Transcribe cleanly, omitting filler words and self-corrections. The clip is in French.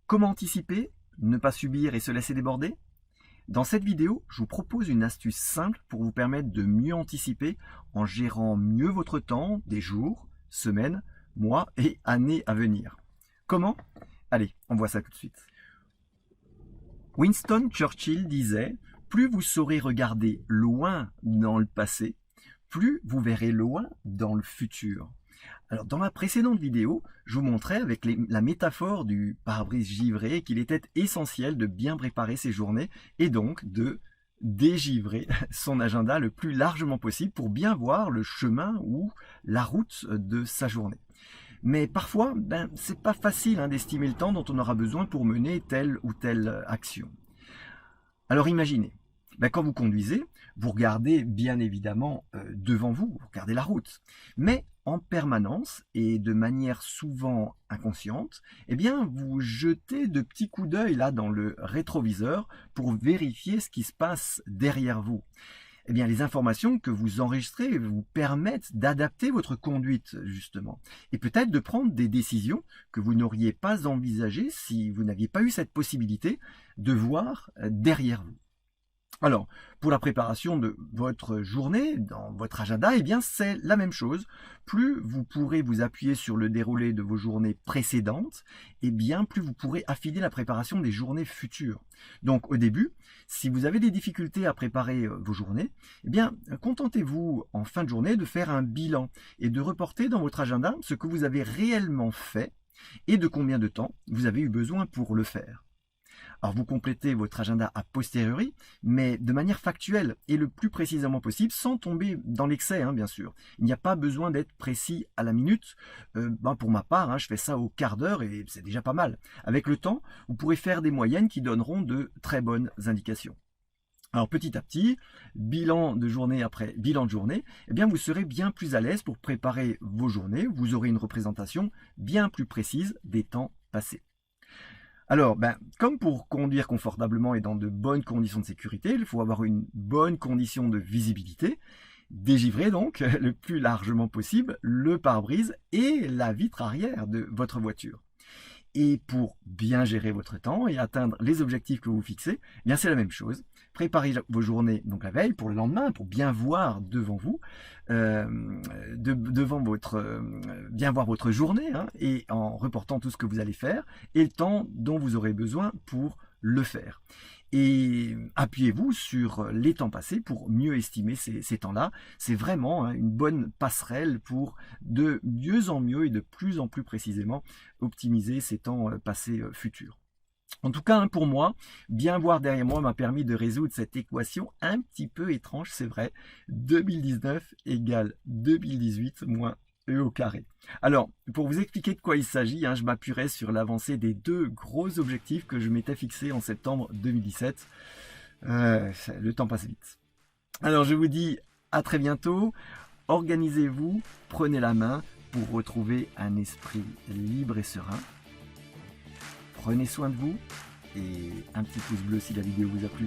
Comment anticiper, ne pas subir et se laisser déborder? Dans cette vidéo, je vous propose une astuce simple pour vous permettre de mieux anticiper en gérant mieux votre temps des jours, semaines, mois et années à venir. Comment? Allez, on voit ça tout de suite. Winston Churchill disait « Plus vous saurez regarder loin dans le passé, plus vous verrez loin dans le futur ». Alors, dans la précédente vidéo, je vous montrais avec la métaphore du pare-brise givré qu'il était essentiel de bien préparer ses journées et donc de dégivrer son agenda le plus largement possible pour bien voir le chemin ou la route de sa journée. Mais parfois, c'est pas facile d'estimer le temps dont on aura besoin pour mener telle ou telle action. Alors imaginez, quand vous conduisez, vous regardez bien évidemment devant vous, vous regardez la route. Mais en permanence et de manière souvent inconsciente, vous jetez de petits coups d'œil là dans le rétroviseur pour vérifier ce qui se passe derrière vous. Les informations que vous enregistrez vous permettent d'adapter votre conduite, justement, et peut-être de prendre des décisions que vous n'auriez pas envisagées si vous n'aviez pas eu cette possibilité de voir derrière vous. Alors, pour la préparation de votre journée, dans votre agenda, c'est la même chose. Plus vous pourrez vous appuyer sur le déroulé de vos journées précédentes, plus vous pourrez affiner la préparation des journées futures. Donc, au début, si vous avez des difficultés à préparer vos journées, contentez-vous en fin de journée de faire un bilan et de reporter dans votre agenda ce que vous avez réellement fait et de combien de temps vous avez eu besoin pour le faire. Alors vous complétez votre agenda a posteriori, mais de manière factuelle et le plus précisément possible, sans tomber dans l'excès, bien sûr. Il n'y a pas besoin d'être précis à la minute. Pour ma part, je fais ça au quart d'heure et c'est déjà pas mal. Avec le temps, vous pourrez faire des moyennes qui donneront de très bonnes indications. Alors petit à petit, bilan de journée après bilan de journée, vous serez bien plus à l'aise pour préparer vos journées. Vous aurez une représentation bien plus précise des temps passés. Alors, comme pour conduire confortablement et dans de bonnes conditions de sécurité, il faut avoir une bonne condition de visibilité. Dégivrer donc le plus largement possible le pare-brise et la vitre arrière de votre voiture. Et pour bien gérer votre temps et atteindre les objectifs que vous fixez, c'est la même chose. Préparez vos journées donc la veille pour le lendemain, pour bien voir devant vous, bien voir votre journée et en reportant tout ce que vous allez faire et le temps dont vous aurez besoin pour le faire. Et appuyez-vous sur les temps passés pour mieux estimer ces temps-là. C'est vraiment une bonne passerelle pour de mieux en mieux et de plus en plus précisément optimiser ces temps passés futurs. En tout cas, pour moi, bien voir derrière moi m'a permis de résoudre cette équation un petit peu étrange, c'est vrai. 2019 égale 2018 moins E au carré. Alors, pour vous expliquer de quoi il s'agit, je m'appuierai sur l'avancée des deux gros objectifs que je m'étais fixés en septembre 2017. Le temps passe vite. Alors, je vous dis à très bientôt. Organisez-vous, prenez la main pour retrouver un esprit libre et serein. Prenez soin de vous et un petit pouce bleu si la vidéo vous a plu.